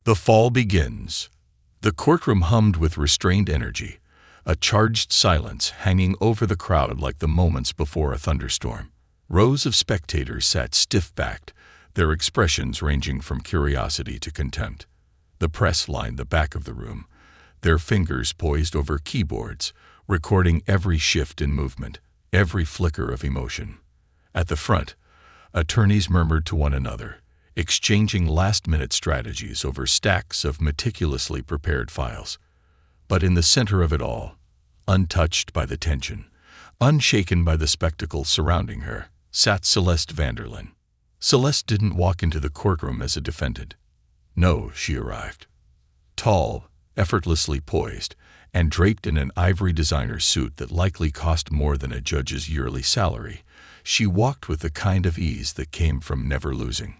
The fall begins. The courtroom hummed with restrained energy, a charged silence hanging over the crowd like the moments before a thunderstorm. Rows of spectators sat stiff-backed, their expressions ranging from curiosity to contempt. The press lined the back of the room, their fingers poised over keyboards, recording every shift in movement, every flicker of emotion. At the front, attorneys murmured to one another, exchanging last-minute strategies over stacks of meticulously prepared files. But in the center of it all, untouched by the tension, unshaken by the spectacle surrounding her, sat Celeste Vanderlyn. Celeste didn't walk into the courtroom as a defendant. No, she arrived. Tall, effortlessly poised, and draped in an ivory designer suit that likely cost more than a judge's yearly salary, she walked with the kind of ease that came from never losing.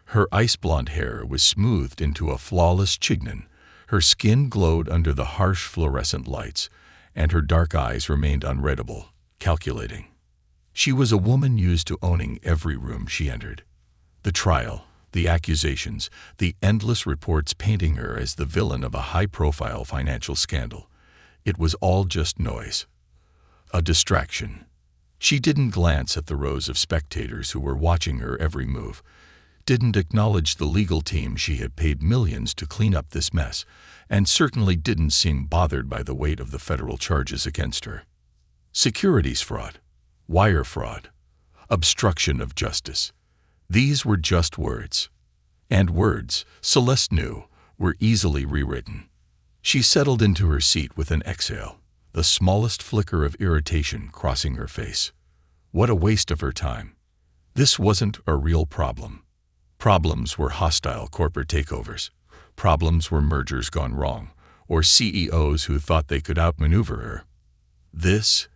Her ice-blonde hair was smoothed into a flawless chignon, her skin glowed under the harsh fluorescent lights, and her dark eyes remained unreadable, calculating. She was a woman used to owning every room she entered. The trial, the accusations, the endless reports painting her as the villain of a high-profile financial scandal. It was all just noise. A distraction. She didn't glance at the rows of spectators who were watching her every move, didn't acknowledge the legal team she had paid millions to clean up this mess, and certainly didn't seem bothered by the weight of the federal charges against her. Securities fraud, wire fraud, obstruction of justice. These were just words. And words, Celeste knew, were easily rewritten. She settled into her seat with an exhale, the smallest flicker of irritation crossing her face. What a waste of her time. This wasn't a real problem. Problems were hostile corporate takeovers. Problems were mergers gone wrong, or CEOs who thought they could outmaneuver her. This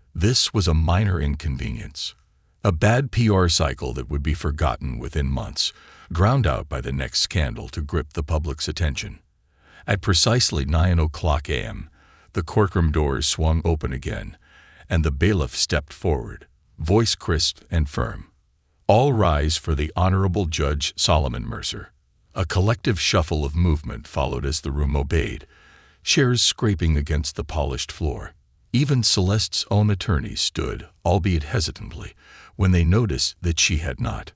was a minor inconvenience. A bad PR cycle that would be forgotten within months, ground out by the next scandal to grip the public's attention. At precisely 9:00 a.m., the courtroom doors swung open again, and the bailiff stepped forward, voice crisp and firm. All rise for the Honorable Judge Solomon Mercer. A collective shuffle of movement followed as the room obeyed, chairs scraping against the polished floor. Even Celeste's own attorneys stood, albeit hesitantly, when they noticed that she had not.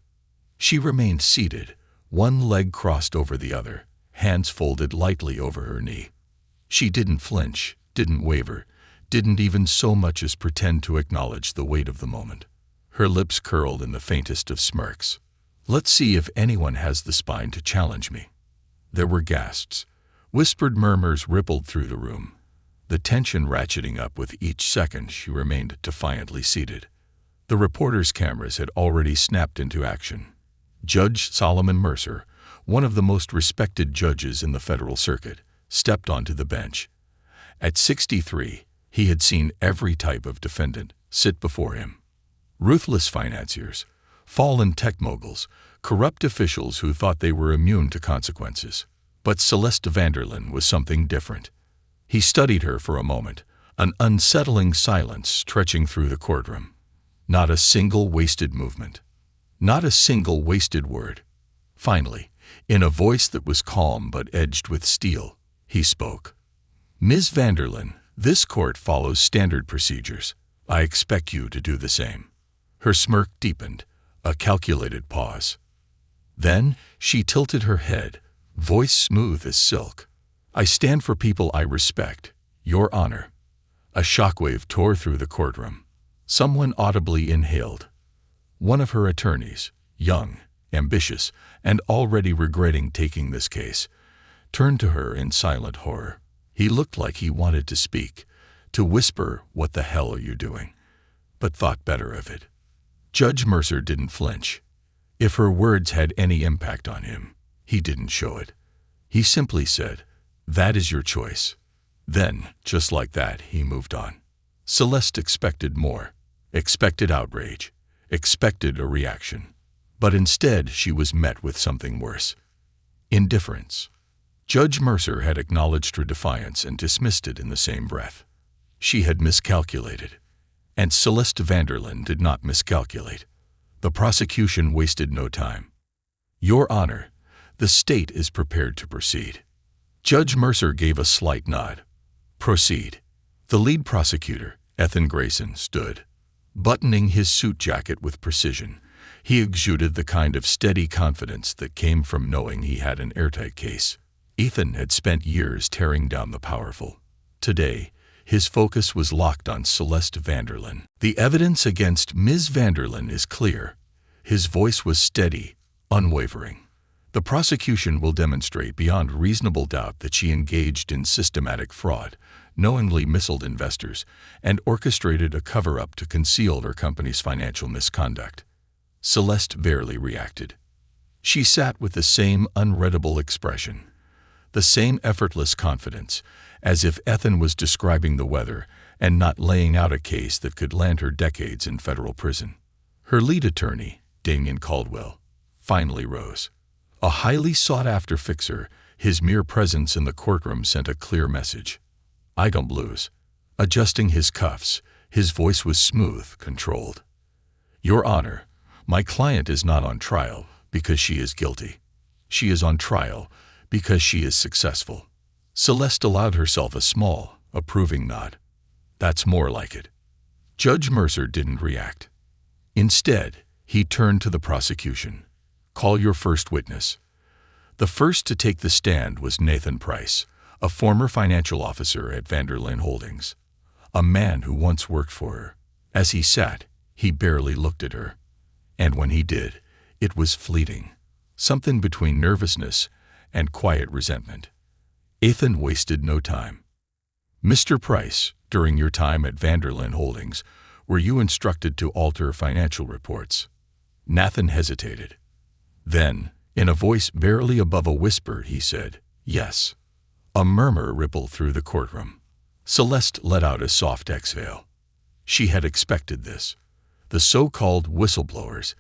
She remained seated, one leg crossed over the other, hands folded lightly over her knee. She didn't flinch, didn't waver, didn't even so much as pretend to acknowledge the weight of the moment. Her lips curled in the faintest of smirks. Let's see if anyone has the spine to challenge me. There were gasps. Whispered murmurs rippled through the room, the tension ratcheting up with each second she remained defiantly seated. The reporters' cameras had already snapped into action. Judge Solomon Mercer, one of the most respected judges in the federal circuit, stepped onto the bench. At 63, he had seen every type of defendant sit before him. Ruthless financiers, fallen tech moguls, corrupt officials who thought they were immune to consequences. But Celeste Vanderlyn was something different. He studied her for a moment, an unsettling silence stretching through the courtroom. Not a single wasted movement. Not a single wasted word. Finally, in a voice that was calm but edged with steel, he spoke. Ms. Vanderlyn, this court follows standard procedures. I expect you to do the same. Her smirk deepened, a calculated pause. Then she tilted her head, voice smooth as silk. I stand for people I respect, Your Honor. A shockwave tore through the courtroom. Someone audibly inhaled. One of her attorneys, young, ambitious, and already regretting taking this case, turned to her in silent horror. He looked like he wanted to speak, to whisper, "What the hell are you doing?" but thought better of it. Judge Mercer didn't flinch. If her words had any impact on him, he didn't show it. He simply said, "That is your choice." Then, just like that, he moved on. Celeste expected more, expected outrage, expected a reaction. But instead, she was met with something worse. Indifference. Judge Mercer had acknowledged her defiance and dismissed it in the same breath. She had miscalculated. And Celeste Vanderlyn did not miscalculate. The prosecution wasted no time. Your Honor, the state is prepared to proceed. Judge Mercer gave a slight nod. Proceed. The lead prosecutor, Ethan Grayson, stood, buttoning his suit jacket with precision. He exuded the kind of steady confidence that came from knowing he had an airtight case. Ethan had spent years tearing down the powerful. Today, his focus was locked on Celeste Vanderlyn. The evidence against Ms. Vanderlyn is clear. His voice was steady, unwavering. The prosecution will demonstrate beyond reasonable doubt that she engaged in systematic fraud, knowingly misled investors, and orchestrated a cover-up to conceal her company's financial misconduct. Celeste barely reacted. She sat with the same unreadable expression, the same effortless confidence, as if Ethan was describing the weather and not laying out a case that could land her decades in federal prison. Her lead attorney, Damian Caldwell, finally rose. A highly sought-after fixer, his mere presence in the courtroom sent a clear message. "I don't lose." Adjusting his cuffs, his voice was smooth, controlled. "Your Honor, my client is not on trial because she is guilty. She is on trial because she is successful." Celeste allowed herself a small, approving nod. "That's more like it." Judge Mercer didn't react. Instead, he turned to the prosecution. "Call your first witness." The first to take the stand was Nathan Price, a former financial officer at Vanderlyn Holdings, a man who once worked for her. As he sat, he barely looked at her. And when he did, it was fleeting, something between nervousness and quiet resentment. Ethan wasted no time. "Mr. Price, during your time at Vanderlyn Holdings, were you instructed to alter financial reports?" Nathan hesitated. Then, in a voice barely above a whisper, he said, "Yes." A murmur rippled through the courtroom. Celeste let out a soft exhale. She had expected this. The so-called whistleblowers,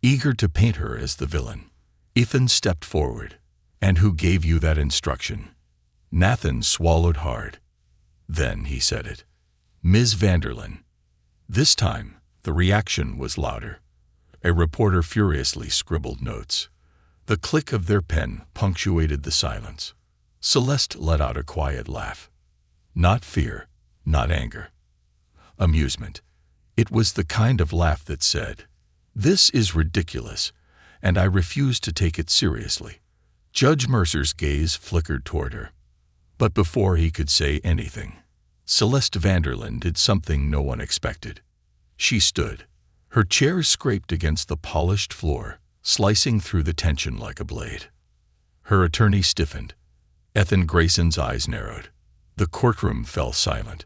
eager to paint her as the villain. Ethan stepped forward. "And who gave you that instruction?" Nathan swallowed hard. Then he said it. "Ms. Vanderlyn." This time, the reaction was louder. A reporter furiously scribbled notes. The click of their pen punctuated the silence. Celeste let out a quiet laugh. Not fear, not anger. Amusement. It was the kind of laugh that said, "This is ridiculous, and I refuse to take it seriously." Judge Mercer's gaze flickered toward her. But before he could say anything, Celeste Vanderlyn did something no one expected. She stood. Her chair scraped against the polished floor, slicing through the tension like a blade. Her attorney stiffened. Ethan Grayson's eyes narrowed. The courtroom fell silent.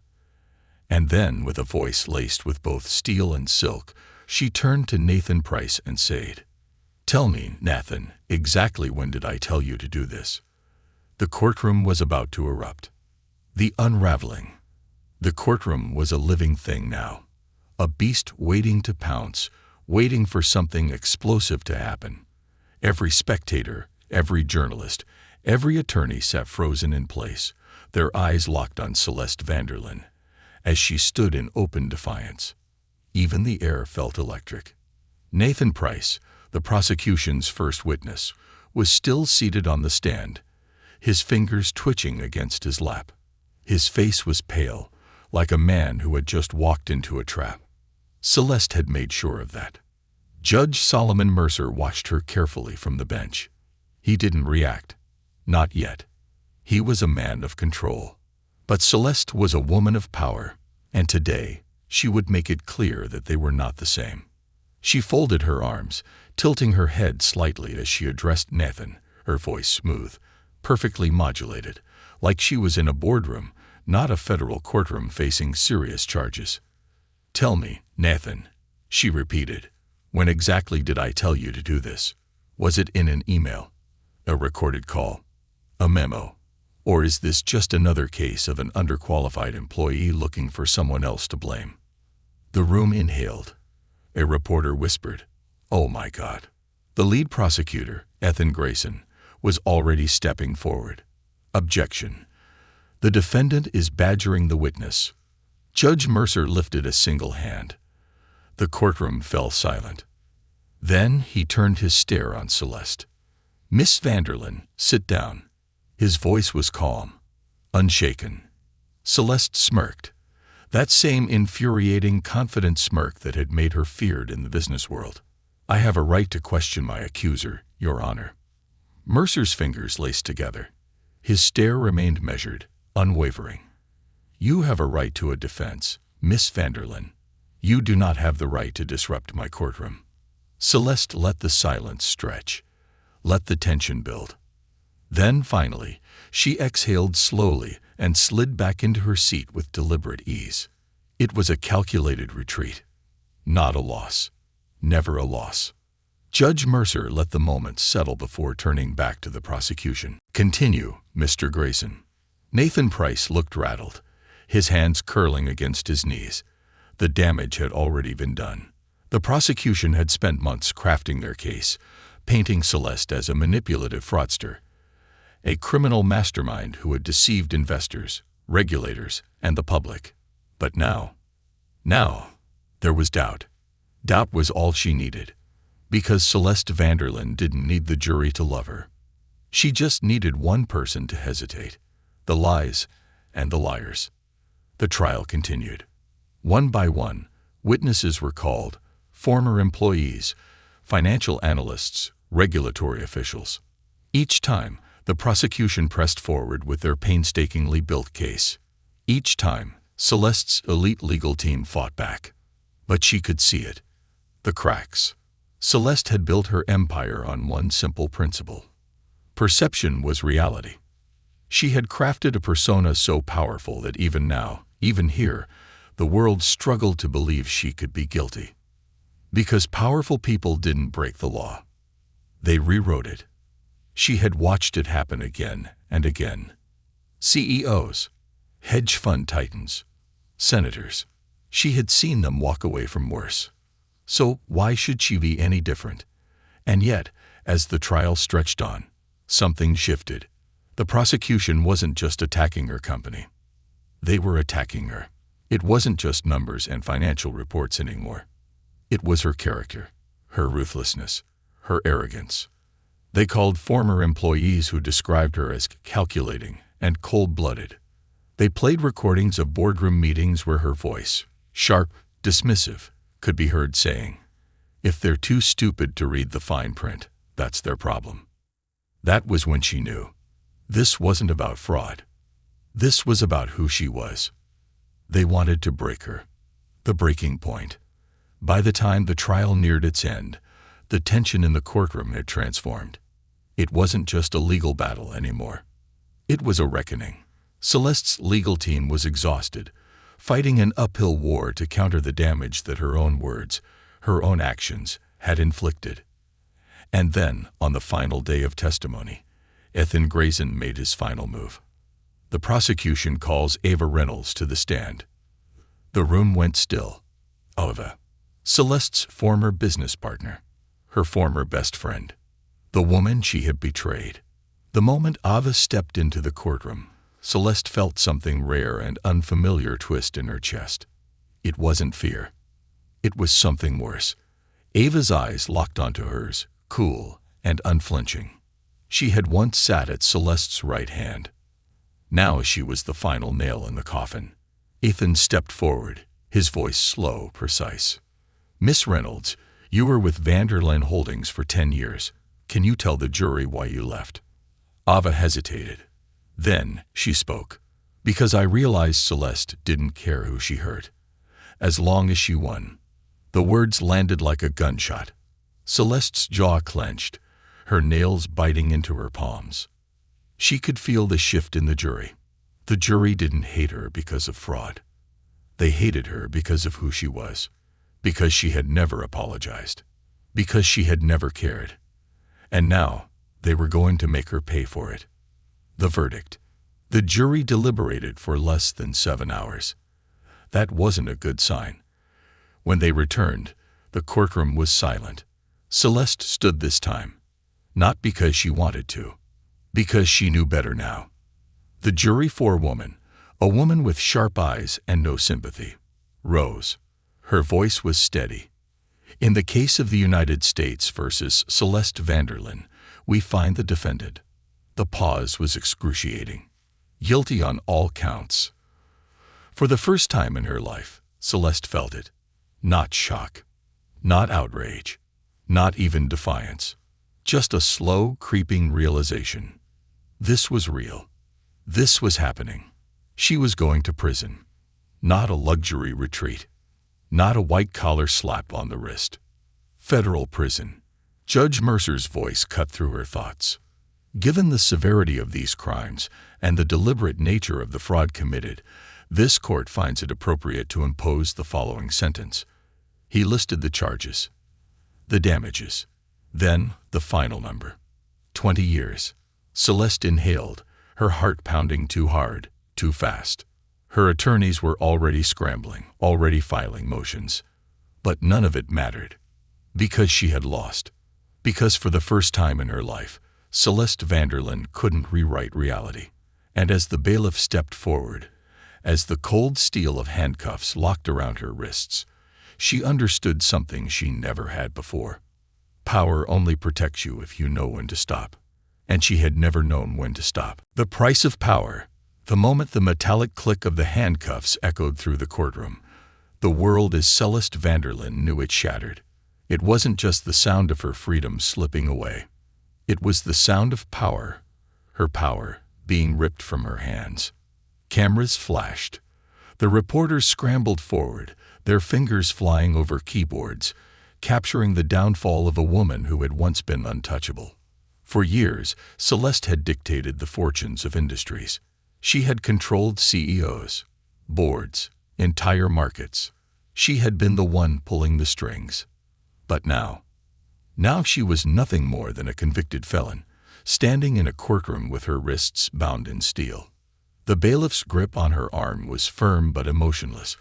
And then, with a voice laced with both steel and silk, she turned to Nathan Price and said, "Tell me, Nathan, exactly when did I tell you to do this?" The courtroom was about to erupt. The unraveling. The courtroom was a living thing now. A beast waiting to pounce, waiting for something explosive to happen. Every spectator, every journalist, every attorney sat frozen in place, their eyes locked on Celeste Vanderlyn, as she stood in open defiance. Even the air felt electric. Nathan Price, the prosecution's first witness, was still seated on the stand, his fingers twitching against his lap. His face was pale, like a man who had just walked into a trap. Celeste had made sure of that. Judge Solomon Mercer watched her carefully from the bench. He didn't react. Not yet. He was a man of control. But Celeste was a woman of power, and today she would make it clear that they were not the same. She folded her arms, tilting her head slightly as she addressed Nathan, her voice smooth, perfectly modulated, like she was in a boardroom, not a federal courtroom facing serious charges. "Tell me, Nathan," she repeated, "when exactly did I tell you to do this? Was it in an email, a recorded call, a memo, or is this just another case of an underqualified employee looking for someone else to blame?" The room inhaled. A reporter whispered, "Oh my God." The lead prosecutor, Ethan Grayson, was already stepping forward. "Objection. The defendant is badgering the witness." Judge Mercer lifted a single hand. The courtroom fell silent. Then he turned his stare on Celeste. "Miss Vanderlyn, sit down." His voice was calm, unshaken. Celeste smirked, that same infuriating, confident smirk that had made her feared in the business world. "I have a right to question my accuser, Your Honor." Mercer's fingers laced together. His stare remained measured, unwavering. "You have a right to a defense, Miss Vanderlyn. You do not have the right to disrupt my courtroom." Celeste let the silence stretch, let the tension build. Then, finally, she exhaled slowly and slid back into her seat with deliberate ease. It was a calculated retreat. Not a loss. Never a loss. Judge Mercer let the moment settle before turning back to the prosecution. "Continue, Mr. Grayson." Nathan Price looked rattled, his hands curling against his knees. The damage had already been done. The prosecution had spent months crafting their case, painting Celeste as a manipulative fraudster, a criminal mastermind who had deceived investors, regulators, and the public. But now, there was doubt. Doubt was all she needed, because Celeste Vanderlyn didn't need the jury to love her. She just needed one person to hesitate: the lies and the liars. The trial continued. One by one, witnesses were called: former employees, financial analysts, regulatory officials. Each time, the prosecution pressed forward with their painstakingly built case. Each time, Celeste's elite legal team fought back. But she could see it. The cracks. Celeste had built her empire on one simple principle. Perception was reality. She had crafted a persona so powerful that even now, even here, the world struggled to believe she could be guilty. Because powerful people didn't break the law. They rewrote it. She had watched it happen again and again. CEOs, hedge fund titans, senators. She had seen them walk away from worse. So why should she be any different? And yet, as the trial stretched on, something shifted. The prosecution wasn't just attacking her company. They were attacking her. It wasn't just numbers and financial reports anymore. It was her character, her ruthlessness, her arrogance. They called former employees who described her as calculating and cold-blooded. They played recordings of boardroom meetings where her voice, sharp, dismissive, could be heard saying, "If they're too stupid to read the fine print, that's their problem." That was when she knew. This wasn't about fraud. This was about who she was. They wanted to break her. The breaking point. By the time the trial neared its end, the tension in the courtroom had transformed. It wasn't just a legal battle anymore. It was a reckoning. Celeste's legal team was exhausted, fighting an uphill war to counter the damage that her own words, her own actions, had inflicted. And then, on the final day of testimony, Ethan Grayson made his final move. The prosecution calls Ava Reynolds to the stand. The room went still. Ava, Celeste's former business partner, her former best friend, the woman she had betrayed. The moment Ava stepped into the courtroom, Celeste felt something rare and unfamiliar twist in her chest. It wasn't fear. It was something worse. Ava's eyes locked onto hers, cool and unflinching. She had once sat at Celeste's right hand. Now she was the final nail in the coffin. Ethan stepped forward, his voice slow, precise. "Miss Reynolds, you were with Vanderlyn Holdings for 10 years. Can you tell the jury why you left?" Ava hesitated. Then she spoke. "Because I realized Celeste didn't care who she hurt, as long as she won." The words landed like a gunshot. Celeste's jaw clenched, her nails biting into her palms. She could feel the shift in the jury. The jury didn't hate her because of fraud. They hated her because of who she was. Because she had never apologized. Because she had never cared. And now, they were going to make her pay for it. The verdict. The jury deliberated for less than 7 hours. That wasn't a good sign. When they returned, the courtroom was silent. Celeste stood this time. Not because she wanted to. Because she knew better now. The jury forewoman, a woman with sharp eyes and no sympathy, rose. Her voice was steady. "In the case of the United States versus Celeste Vanderlyn, we find the defendant. The pause was excruciating. Guilty on all counts. For the first time in her life, Celeste felt it. Not shock. Not outrage. Not even defiance. Just a slow, creeping realization. This was real. This was happening. She was going to prison. Not a luxury retreat. Not a white-collar slap on the wrist. Federal prison. Judge Mercer's voice cut through her thoughts. Given the severity of these crimes and the deliberate nature of the fraud committed, this court finds it appropriate to impose the following sentence. He listed the charges, the damages, then the final number. 20 years. Celeste inhaled, her heart pounding too hard, too fast. Her attorneys were already scrambling, already filing motions. But none of it mattered. Because she had lost. Because for the first time in her life, Celeste Vanderlyn couldn't rewrite reality. And as the bailiff stepped forward, as the cold steel of handcuffs locked around her wrists, she understood something she never had before. Power only protects you if you know when to stop. And she had never known when to stop. The price of power. The moment the metallic click of the handcuffs echoed through the courtroom, the world as Celeste Vanderlyn knew it shattered. It wasn't just the sound of her freedom slipping away. It was the sound of power, her power being ripped from her hands. Cameras flashed. The reporters scrambled forward, their fingers flying over keyboards, capturing the downfall of a woman who had once been untouchable. For years, Celeste had dictated the fortunes of industries. She had controlled CEOs, boards, entire markets. She had been the one pulling the strings. But now she was nothing more than a convicted felon, standing in a courtroom with her wrists bound in steel. The bailiff's grip on her arm was firm but emotionless,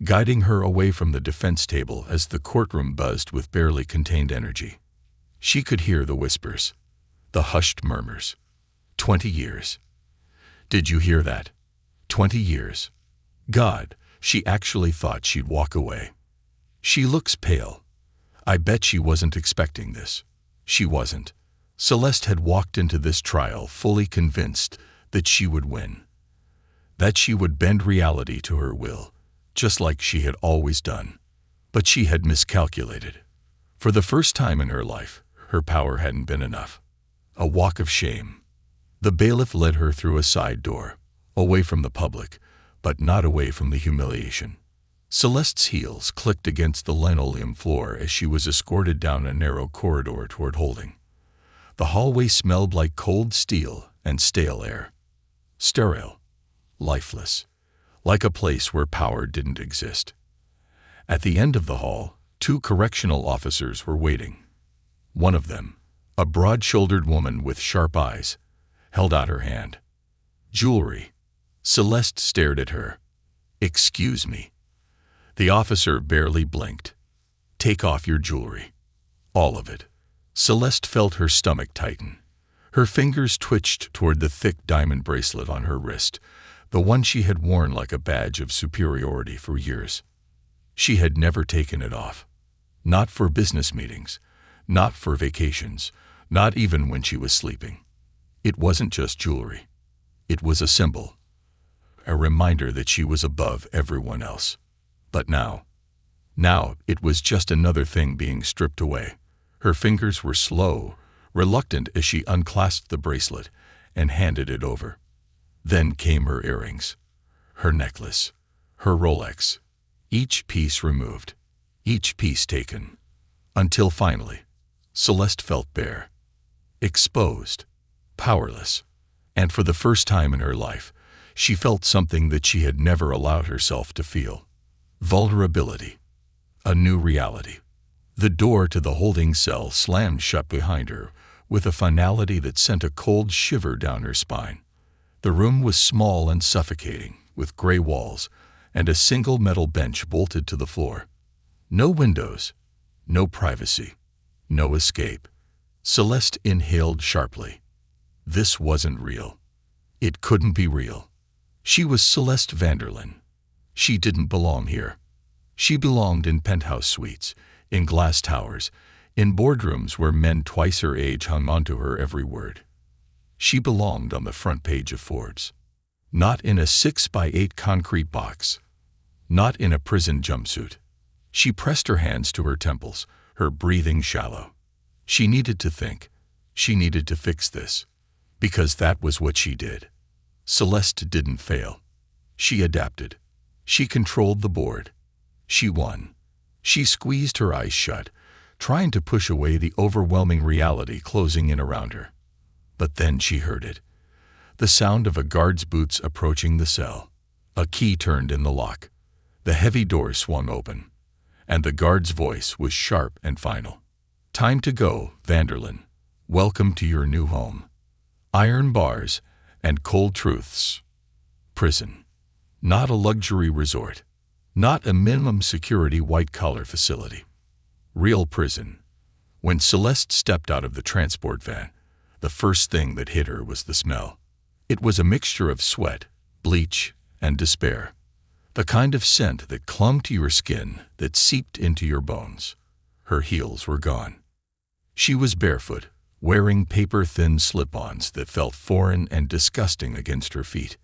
guiding her away from the defense table as the courtroom buzzed with barely contained energy. She could hear the whispers, the hushed murmurs. 20 years. Did you hear that? 20 years. God, she actually thought she'd walk away. She looks pale. I bet she wasn't expecting this. She wasn't. Celeste had walked into this trial fully convinced that she would win. That she would bend reality to her will, just like she had always done. But she had miscalculated. For the first time in her life, her power hadn't been enough. A walk of shame. The bailiff led her through a side door, away from the public, but not away from the humiliation. Celeste's heels clicked against the linoleum floor as she was escorted down a narrow corridor toward holding. The hallway smelled like cold steel and stale air. Sterile, lifeless, like a place where power didn't exist. At the end of the hall, 2 correctional officers were waiting. One of them, a broad-shouldered woman with sharp eyes, held out her hand. Jewelry. Celeste stared at her. Excuse me. The officer barely blinked. Take off your jewelry. All of it. Celeste felt her stomach tighten. Her fingers twitched toward the thick diamond bracelet on her wrist, the one she had worn like a badge of superiority for years. She had never taken it off. Not for business meetings, not for vacations, not even when she was sleeping. It wasn't just jewelry. It was a symbol, a reminder that she was above everyone else. But now it was just another thing being stripped away. Her fingers were slow, reluctant as she unclasped the bracelet and handed it over. Then came her earrings, her necklace, her Rolex, each piece removed, each piece taken, until finally, Celeste felt bare, exposed, powerless, and for the first time in her life, she felt something that she had never allowed herself to feel. Vulnerability. A new reality. The door to the holding cell slammed shut behind her with a finality that sent a cold shiver down her spine. The room was small and suffocating, with gray walls and a single metal bench bolted to the floor. No windows, no privacy, no escape. Celeste inhaled sharply. This wasn't real. It couldn't be real. She was Celeste Vanderlyn. She didn't belong here. She belonged in penthouse suites, in glass towers, in boardrooms where men twice her age hung onto her every word. She belonged on the front page of Forbes. Not in a 6 by 8 concrete box. Not in a prison jumpsuit. She pressed her hands to her temples, her breathing shallow. She needed to think. She needed to fix this. Because that was what she did. Celeste didn't fail. She adapted. She controlled the board. She won. She squeezed her eyes shut, trying to push away the overwhelming reality closing in around her. But then she heard it. The sound of a guard's boots approaching the cell. A key turned in the lock. The heavy door swung open. And the guard's voice was sharp and final. Time to go, Vanderlyn. Welcome to your new home. Iron bars and cold truths. Prison. Not a luxury resort. Not a minimum security white-collar facility. Real prison. When Celeste stepped out of the transport van, the first thing that hit her was the smell. It was a mixture of sweat, bleach, and despair. The kind of scent that clung to your skin, that seeped into your bones. Her heels were gone. She was barefoot, wearing paper-thin slip-ons that felt foreign and disgusting against her feet.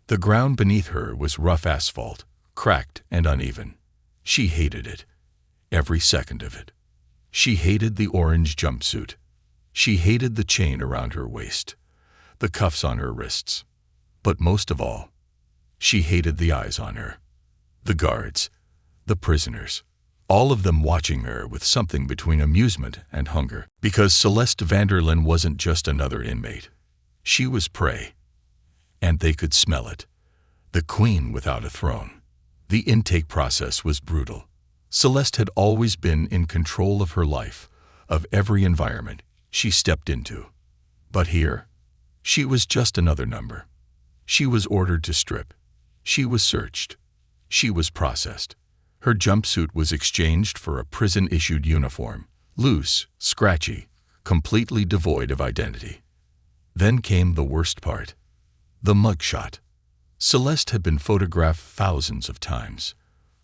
The ground beneath her was rough asphalt, cracked and uneven. She hated it. Every second of it. She hated the orange jumpsuit. She hated the chain around her waist, the cuffs on her wrists. But most of all, she hated the eyes on her. The guards, the prisoners, all of them watching her with something between amusement and hunger. Because Celeste Vanderlyn wasn't just another inmate. She was prey. And they could smell it. The queen without a throne. The intake process was brutal. Celeste had always been in control of her life, of every environment she stepped into. But here, she was just another number. She was ordered to strip. She was searched. She was processed. Her jumpsuit was exchanged for a prison-issued uniform, loose, scratchy, completely devoid of identity. Then came the worst part. The mugshot. Celeste had been photographed thousands of times.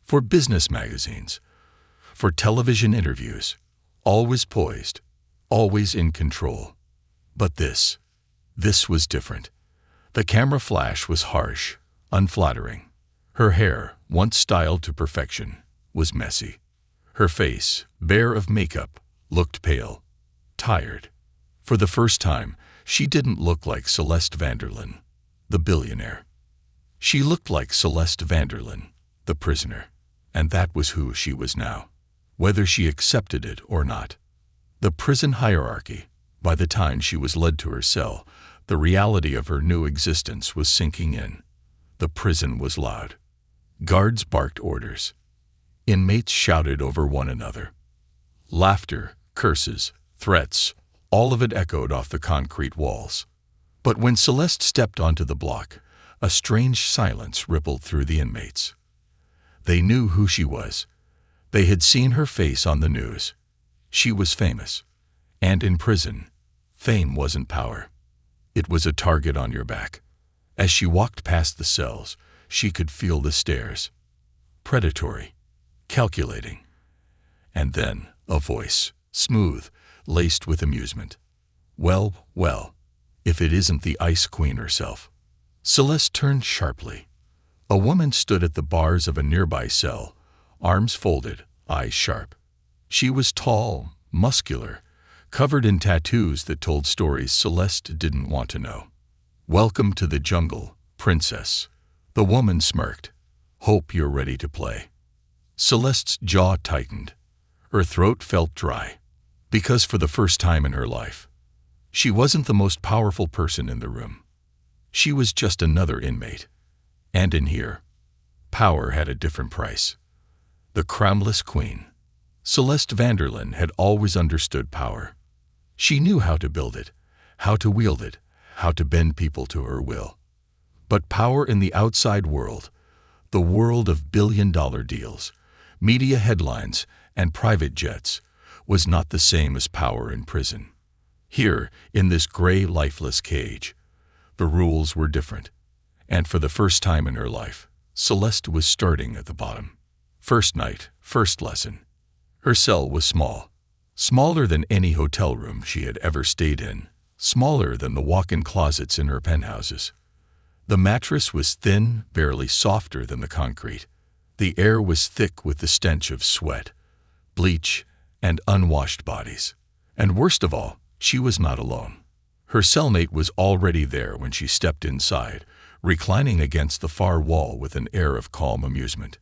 For business magazines. For television interviews. Always poised. Always in control. But this was different. The camera flash was harsh, unflattering. Her hair, once styled to perfection, was messy. Her face, bare of makeup, looked pale, tired. For the first time, she didn't look like Celeste Vanderlyn, the billionaire. She looked like Celeste Vanderlyn, the prisoner, and that was who she was now, whether she accepted it or not. The prison hierarchy, by the time she was led to her cell, the reality of her new existence was sinking in. The prison was loud. Guards barked orders. Inmates shouted over one another. Laughter, curses, threats, all of it echoed off the concrete walls. But when Celeste stepped onto the block, a strange silence rippled through the inmates. They knew who she was. They had seen her face on the news. She was famous. And in prison, fame wasn't power. It was a target on your back. As she walked past the cells, she could feel the stares. Predatory, calculating. And then a voice, smooth, laced with amusement. Well, if it isn't the Ice Queen herself. Celeste turned sharply. A woman stood at the bars of a nearby cell, arms folded, eyes sharp. She was tall, muscular, covered in tattoos that told stories Celeste didn't want to know. Welcome to the jungle, princess. The woman smirked. Hope you're ready to play. Celeste's jaw tightened. Her throat felt dry. Because for the first time in her life, she wasn't the most powerful person in the room. She was just another inmate. And in here, power had a different price. The crownless queen. Celeste Vanderlyn had always understood power. She knew how to build it, how to wield it, how to bend people to her will. But power in the outside world, the world of billion-dollar deals, media headlines, and private jets, was not the same as power in prison. Here, in this gray, lifeless cage, the rules were different. And for the first time in her life, Celeste was starting at the bottom. First night, first lesson. Her cell was small, smaller than any hotel room she had ever stayed in, smaller than the walk-in closets in her penthouses. The mattress was thin, barely softer than the concrete. The air was thick with the stench of sweat, bleach, and unwashed bodies. And worst of all, she was not alone. Her cellmate was already there when she stepped inside, reclining against the far wall with an air of calm amusement.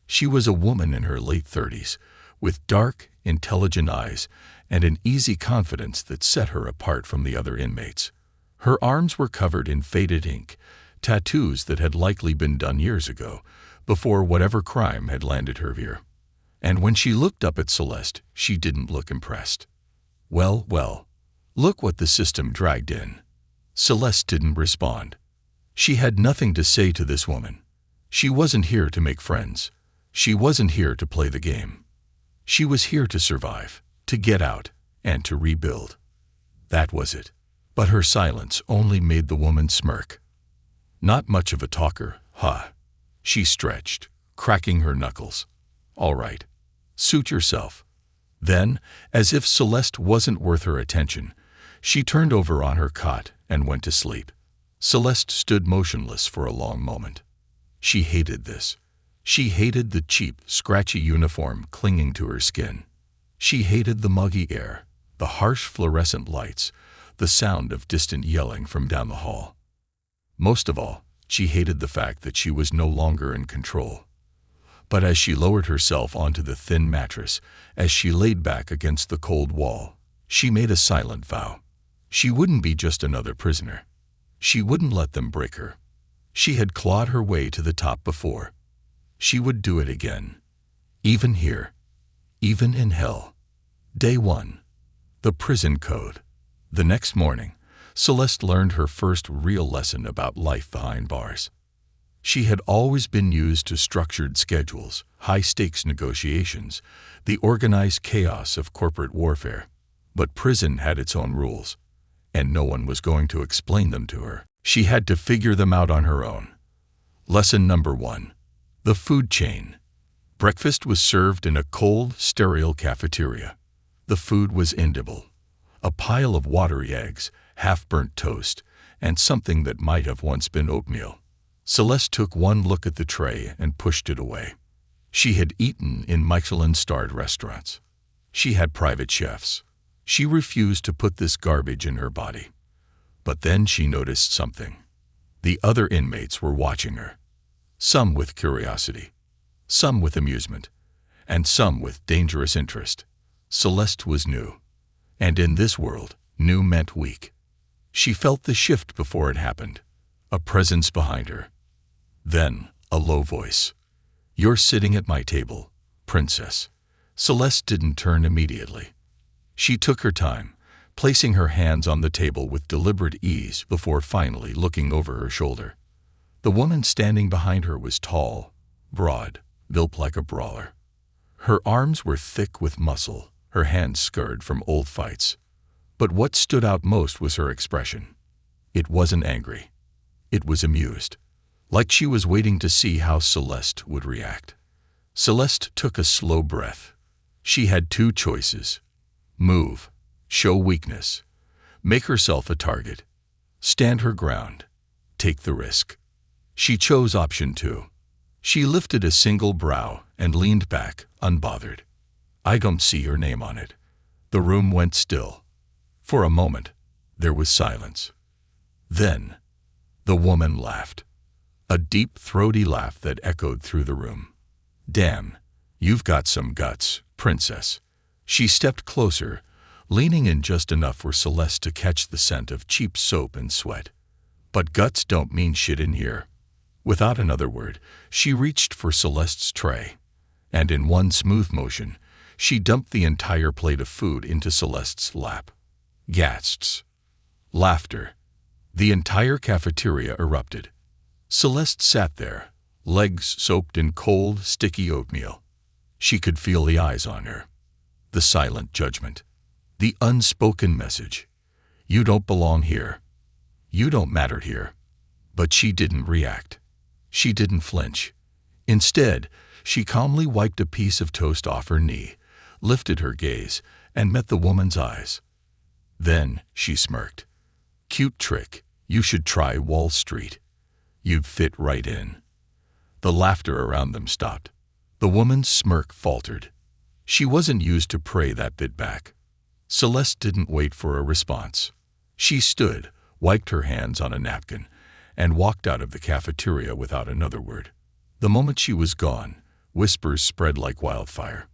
She was a woman in her late 30s, with dark, intelligent eyes and an easy confidence that set her apart from the other inmates. Her arms were covered in faded ink, tattoos that had likely been done years ago, before whatever crime had landed her here. And when she looked up at Celeste, she didn't look impressed. Well, look what the system dragged in. Celeste didn't respond. She had nothing to say to this woman. She wasn't here to make friends. She wasn't here to play the game. She was here to survive, to get out, and to rebuild. That was it. But her silence only made the woman smirk. Not much of a talker, huh? She stretched, cracking her knuckles. All right. Suit yourself. Then, as if Celeste wasn't worth her attention, she turned over on her cot and went to sleep. Celeste stood motionless for a long moment. She hated this. She hated the cheap, scratchy uniform clinging to her skin. She hated the muggy air, the harsh fluorescent lights, the sound of distant yelling from down the hall. Most of all, she hated the fact that she was no longer in control. But as she lowered herself onto the thin mattress, as she laid back against the cold wall, she made a silent vow. She wouldn't be just another prisoner. She wouldn't let them break her. She had clawed her way to the top before. She would do it again. Even here. Even in hell. Day 1. The prison code. The next morning, Celeste learned her first real lesson about life behind bars. She had always been used to structured schedules, high-stakes negotiations, the organized chaos of corporate warfare. But prison had its own rules, and no one was going to explain them to her. She had to figure them out on her own. Lesson number 1. The food chain. Breakfast was served in a cold, sterile cafeteria. The food was inedible. A pile of watery eggs, half-burnt toast, and something that might have once been oatmeal. Celeste took one look at the tray and pushed it away. She had eaten in Michelin-starred restaurants. She had private chefs. She refused to put this garbage in her body. But then she noticed something. The other inmates were watching her. Some with curiosity, some with amusement, and some with dangerous interest. Celeste was new. And in this world, new meant weak. She felt the shift before it happened. A presence behind her. Then, a low voice. "You're sitting at my table, princess." Celeste didn't turn immediately. She took her time, placing her hands on the table with deliberate ease before finally looking over her shoulder. The woman standing behind her was tall, broad, built like a brawler. Her arms were thick with muscle, her hands scarred from old fights. But what stood out most was her expression. It wasn't angry. It was amused. Like she was waiting to see how Celeste would react. Celeste took a slow breath. She had two choices. Move, show weakness, make herself a target, stand her ground, take the risk. She chose option 2. She lifted a single brow and leaned back, unbothered. "I don't see your name on it." The room went still. For a moment, there was silence. Then, the woman laughed. A deep, throaty laugh that echoed through the room. "Damn, you've got some guts, princess." She stepped closer, leaning in just enough for Celeste to catch the scent of cheap soap and sweat. But guts don't mean shit in here. Without another word, she reached for Celeste's tray, and in one smooth motion, she dumped the entire plate of food into Celeste's lap. Gasps. Laughter. The entire cafeteria erupted. Celeste sat there, legs soaked in cold, sticky oatmeal. She could feel the eyes on her. The silent judgment. The unspoken message. You don't belong here. You don't matter here. But she didn't react. She didn't flinch. Instead, she calmly wiped a piece of toast off her knee, lifted her gaze, and met the woman's eyes. Then she smirked. Cute trick. You should try Wall Street. You'd fit right in. The laughter around them stopped. The woman's smirk faltered. She wasn't used to pray that bit back. Celeste didn't wait for a response. She stood, wiped her hands on a napkin, and walked out of the cafeteria without another word. The moment she was gone, whispers spread like wildfire.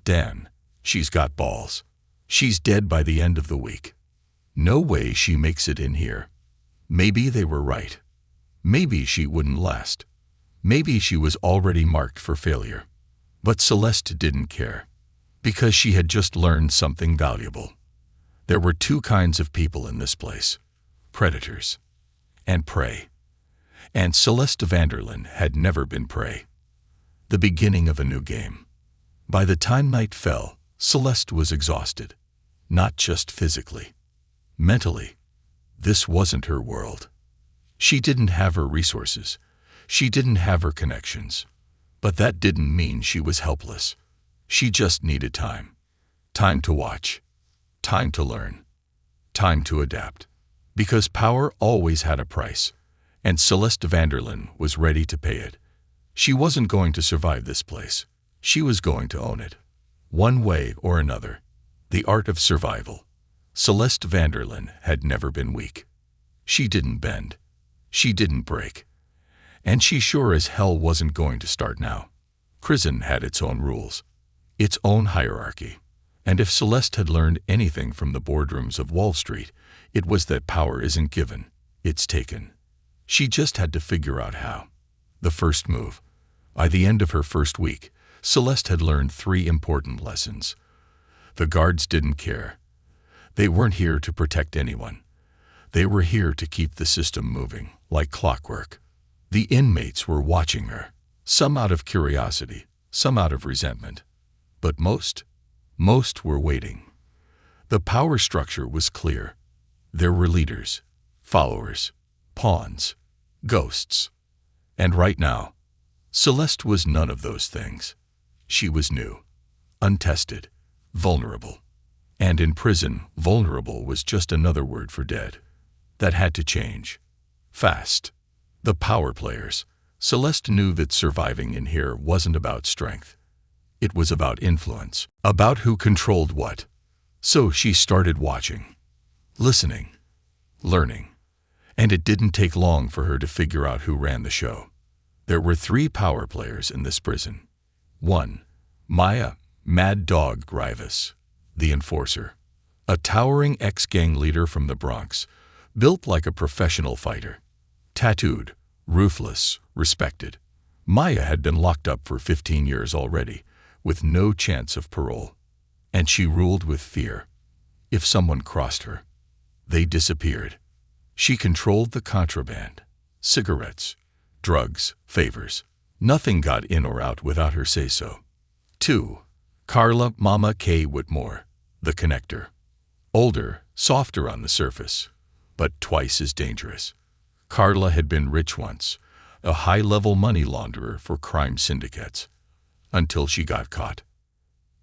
Dan, she's got balls. She's dead by the end of the week. No way she makes it in here. Maybe they were right. Maybe she wouldn't last. Maybe she was already marked for failure. But Celeste didn't care, because she had just learned something valuable. There were two kinds of people in this place: predators and prey. And Celeste Vanderlyn had never been prey. The beginning of a new game. By the time night fell, Celeste was exhausted. Not just physically. Mentally. This wasn't her world. She didn't have her resources. She didn't have her connections. But that didn't mean she was helpless. She just needed time. Time to watch. Time to learn. Time to adapt. Because power always had a price, and Celeste Vanderlyn was ready to pay it. She wasn't going to survive this place. She was going to own it. One way or another. The art of survival. Celeste Vanderlyn had never been weak. She didn't bend. She didn't break. And she sure as hell wasn't going to start now. Prison had its own rules. Its own hierarchy. And if Celeste had learned anything from the boardrooms of Wall Street, it was that power isn't given, it's taken. She just had to figure out how. The first move. By the end of her first week, Celeste had learned 3 important lessons. The guards didn't care. They weren't here to protect anyone. They were here to keep the system moving, like clockwork. The inmates were watching her, some out of curiosity, some out of resentment. But most were waiting. The power structure was clear. There were leaders, followers, pawns, ghosts. And right now, Celeste was none of those things. She was new, untested, vulnerable. And in prison, vulnerable was just another word for dead. That had to change. Fast. The power players. Celeste knew that surviving in here wasn't about strength. It was about influence, about who controlled what. So she started watching, listening, learning. And it didn't take long for her to figure out who ran the show. There were 3 power players in this prison. 1. Maya, Mad Dog Grievous, the enforcer. A towering ex-gang leader from the Bronx, built like a professional fighter. Tattooed, ruthless, respected. Maya had been locked up for 15 years already, with no chance of parole. And she ruled with fear. If someone crossed her, they disappeared. She controlled the contraband. Cigarettes, drugs, favors. Nothing got in or out without her say-so. 2. Carla Mama K. Whitmore, the connector. Older, softer on the surface, but twice as dangerous. Carla had been rich once, a high-level money launderer for crime syndicates, until she got caught.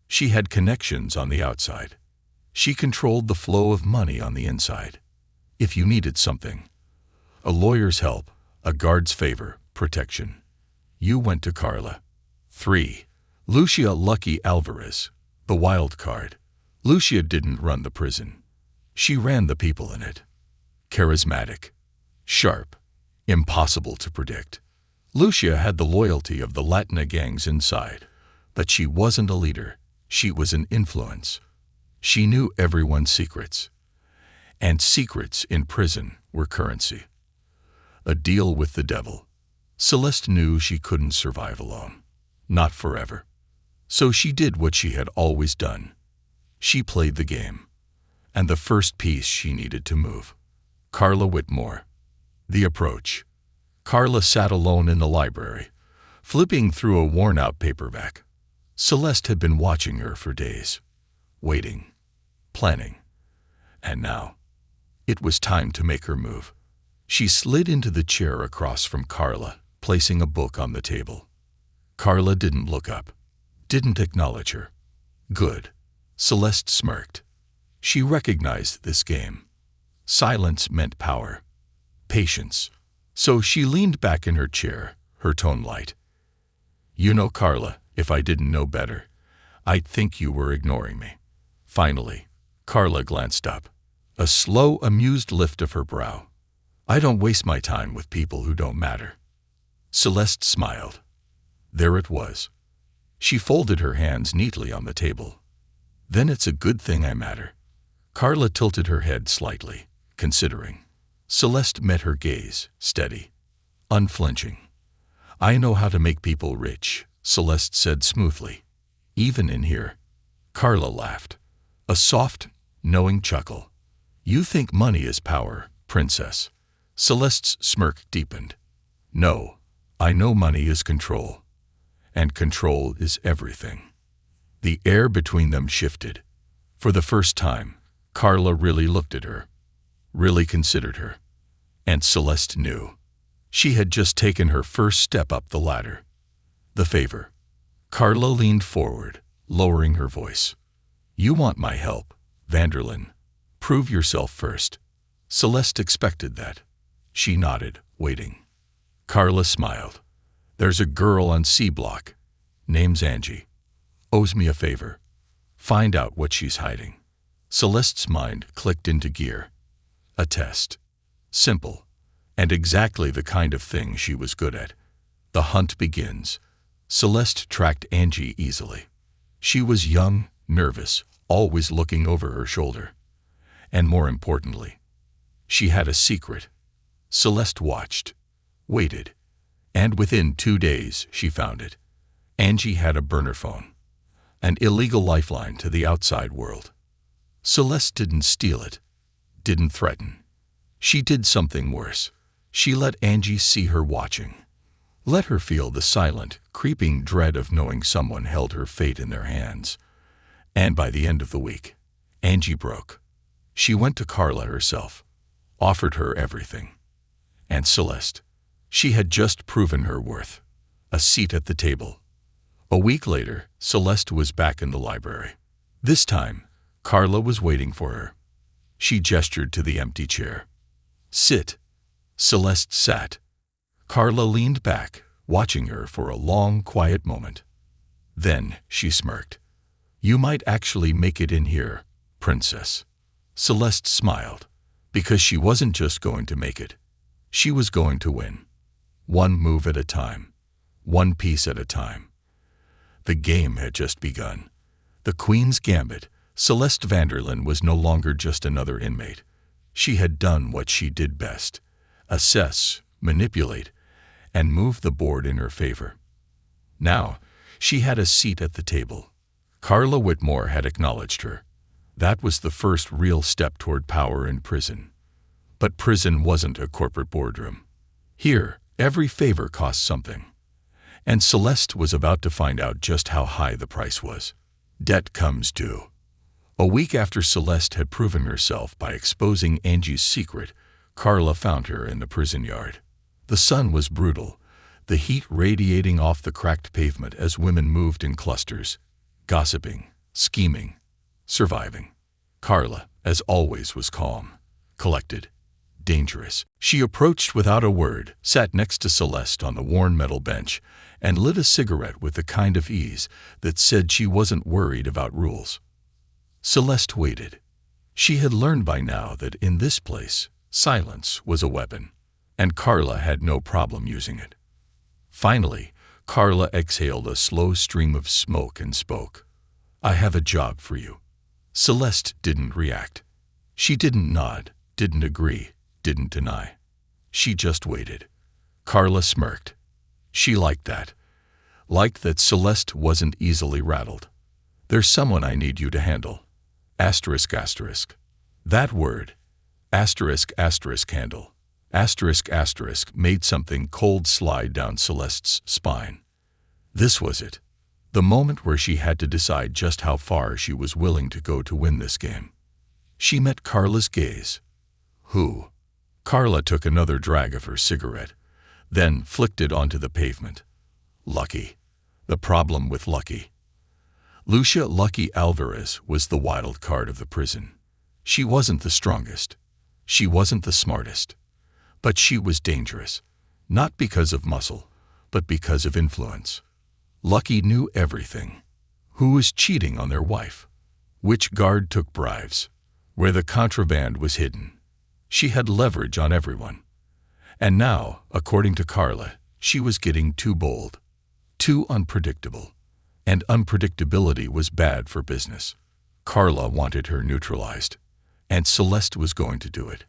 She had connections on the outside. She controlled the flow of money on the inside. If you needed something, a lawyer's help, a guard's favor, protection, you went to Carla. 3. Lucia Lucky Alvarez, the wild card. Lucia didn't run the prison. She ran the people in it. Charismatic, sharp, impossible to predict. Lucia had the loyalty of the Latina gangs inside, but she wasn't a leader. She was an influence. She knew everyone's secrets. And secrets in prison were currency. A deal with the devil. Celeste knew she couldn't survive alone. Not forever. So she did what she had always done. She played the game. And the first piece she needed to move. Carla Whitmore. The approach. Carla sat alone in the library, flipping through a worn-out paperback. Celeste had been watching her for days. Waiting. Planning. And now, it was time to make her move. She slid into the chair across from Carla, placing a book on the table. Carla didn't look up, didn't acknowledge her. Good. Celeste smirked. She recognized this game. Silence meant power, patience. So she leaned back in her chair, her tone light. You know, Carla, if I didn't know better, I'd think you were ignoring me. Finally, Carla glanced up. A slow, amused lift of her brow. I don't waste my time with people who don't matter. Celeste smiled. There it was. She folded her hands neatly on the table. Then it's a good thing I matter. Carla tilted her head slightly, considering. Celeste met her gaze, steady, unflinching. I know how to make people rich, Celeste said smoothly. Even in here. Carla laughed. A soft, knowing chuckle. You think money is power, princess. Celeste's smirk deepened. No, I know money is control. And control is everything. The air between them shifted. For the first time, Carla really looked at her, really considered her. And Celeste knew. She had just taken her first step up the ladder. The favor. Carla leaned forward, lowering her voice. You want my help, Vanderlyn. Prove yourself first. Celeste expected that. She nodded, waiting. Carla smiled. There's a girl on C Block. Name's Angie. Owes me a favor. Find out what she's hiding. Celeste's mind clicked into gear. A test. Simple. And exactly the kind of thing she was good at. The hunt begins. Celeste tracked Angie easily. She was young, nervous, always looking over her shoulder. And more importantly, she had a secret. Celeste watched, waited, and within 2 days she found it. Angie had a burner phone, an illegal lifeline to the outside world. Celeste didn't steal it, didn't threaten. She did something worse. She let Angie see her watching. Let her feel the silent, creeping dread of knowing someone held her fate in their hands. And by the end of the week, Angie broke. She went to Carla herself, offered her everything. And Celeste, she had just proven her worth. A seat at the table. A week later, Celeste was back in the library. This time, Carla was waiting for her. She gestured to the empty chair. Sit. Celeste sat. Carla leaned back, watching her for a long, quiet moment. Then she smirked. You might actually make it in here, princess. Celeste smiled, because she wasn't just going to make it. She was going to win. One move at a time. One piece at a time. The game had just begun. The Queen's Gambit. Celeste Vanderlyn was no longer just another inmate. She had done what she did best. Assess, manipulate, and move the board in her favor. Now, she had a seat at the table. Carla Whitmore had acknowledged her. That was the first real step toward power in prison. But prison wasn't a corporate boardroom. Here, every favor cost something. And Celeste was about to find out just how high the price was. Debt comes due. A week after Celeste had proven herself by exposing Angie's secret, Carla found her in the prison yard. The sun was brutal, the heat radiating off the cracked pavement as women moved in clusters, gossiping, scheming, surviving. Carla, as always, was calm, collected, dangerous. She approached without a word, sat next to Celeste on the worn metal bench, and lit a cigarette with the kind of ease that said she wasn't worried about rules. Celeste waited. She had learned by now that in this place, silence was a weapon, and Carla had no problem using it. Finally, Carla exhaled a slow stream of smoke and spoke. I have a job for you. Celeste didn't react. She didn't nod, didn't agree, didn't deny. She just waited. Carla smirked. She liked that. Liked that Celeste wasn't easily rattled. There's someone I need you to handle. Asterisk asterisk. That word, asterisk asterisk handle, asterisk asterisk made something cold slide down Celeste's spine. This was it. The moment where she had to decide just how far she was willing to go to win this game. She met Carla's gaze. Who? Carla took another drag of her cigarette, then flicked it onto the pavement. Lucky. The problem with Lucky. Lucia Lucky Alvarez was the wild card of the prison. She wasn't the strongest. She wasn't the smartest, but she was dangerous, not because of muscle, but because of influence. Lucky knew everything. Who was cheating on their wife? Which guard took bribes? Where the contraband was hidden? She had leverage on everyone. And now, according to Carla, she was getting too bold, too unpredictable. And unpredictability was bad for business. Carla wanted her neutralized, and Celeste was going to do it.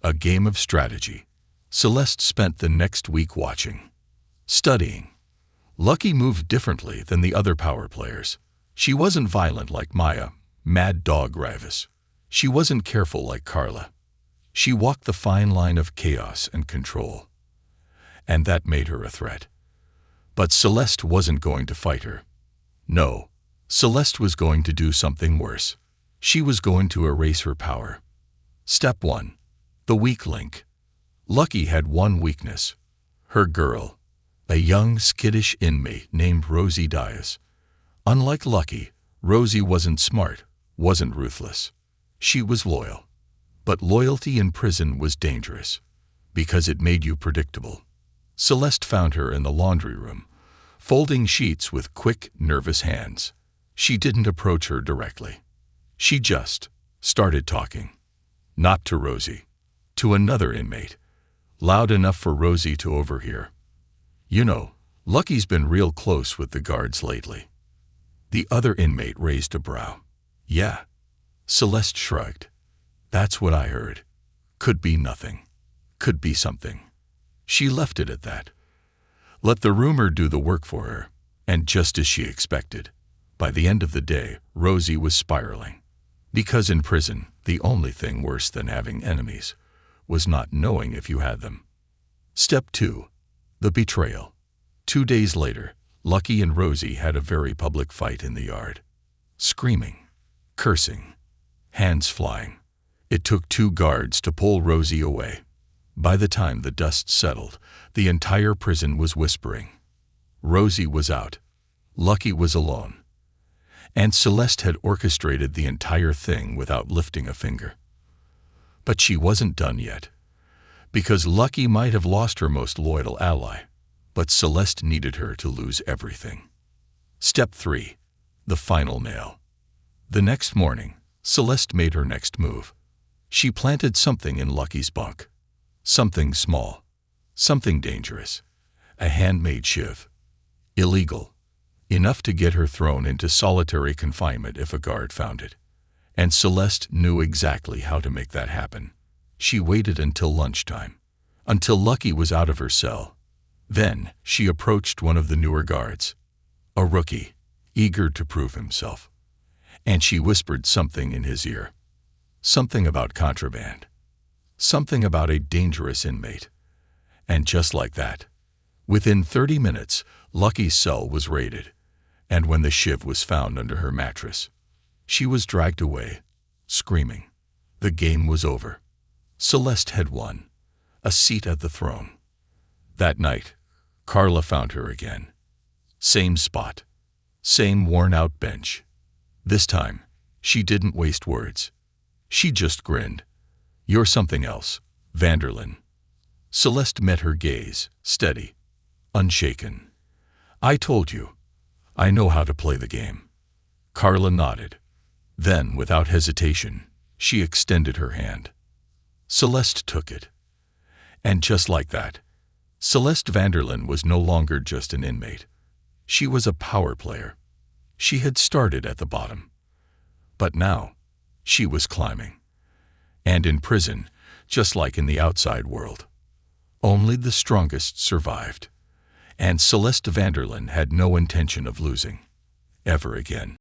A game of strategy. Celeste spent the next week watching, studying. Lucky moved differently than the other power players. She wasn't violent like Maya, Mad Dog Ravis. She wasn't careful like Carla. She walked the fine line of chaos and control. And that made her a threat. But Celeste wasn't going to fight her. No, Celeste was going to do something worse. She was going to erase her power. Step 1. The weak link. Lucky had one weakness. Her girl. A young, skittish inmate named Rosie Diaz. Unlike Lucky, Rosie wasn't smart, wasn't ruthless. She was loyal. But loyalty in prison was dangerous, because it made you predictable. Celeste found her in the laundry room, folding sheets with quick, nervous hands. She didn't approach her directly. She just started talking. Not to Rosie. To another inmate. Loud enough for Rosie to overhear. You know, Lucky's been real close with the guards lately. The other inmate raised a brow. Yeah. Celeste shrugged. That's what I heard. Could be nothing. Could be something. She left it at that. Let the rumor do the work for her, and just as she expected, by the end of the day, Rosie was spiraling. Because in prison, the only thing worse than having enemies was not knowing if you had them. Step 2. The betrayal. 2 days later, Lucky and Rosie had a very public fight in the yard. Screaming, cursing, hands flying. It took 2 guards to pull Rosie away. By the time the dust settled, the entire prison was whispering. Rosie was out. Lucky was alone. And Celeste had orchestrated the entire thing without lifting a finger. But she wasn't done yet. Because Lucky might have lost her most loyal ally, but Celeste needed her to lose everything. Step 3. The final nail. The next morning, Celeste made her next move. She planted something in Lucky's bunk. Something small. Something dangerous. A handmade shiv. Illegal. Enough to get her thrown into solitary confinement if a guard found it. And Celeste knew exactly how to make that happen. She waited until lunchtime, until Lucky was out of her cell. Then she approached one of the newer guards, a rookie, eager to prove himself. And she whispered something in his ear. Something about contraband. Something about a dangerous inmate. And just like that, within 30 minutes, Lucky's cell was raided. And when the shiv was found under her mattress, she was dragged away, screaming. The game was over. Celeste had won, a seat at the throne. That night, Carla found her again. Same spot, same worn-out bench. This time, she didn't waste words. She just grinned. You're something else, Vanderlyn. Celeste met her gaze, steady, unshaken. I told you. I know how to play the game. Carla nodded. Then, without hesitation, she extended her hand. Celeste took it. And just like that, Celeste Vanderlyn was no longer just an inmate. She was a power player. She had started at the bottom. But now, she was climbing. And in prison, just like in the outside world, only the strongest survived. And Celeste Vanderlyn had no intention of losing, ever again.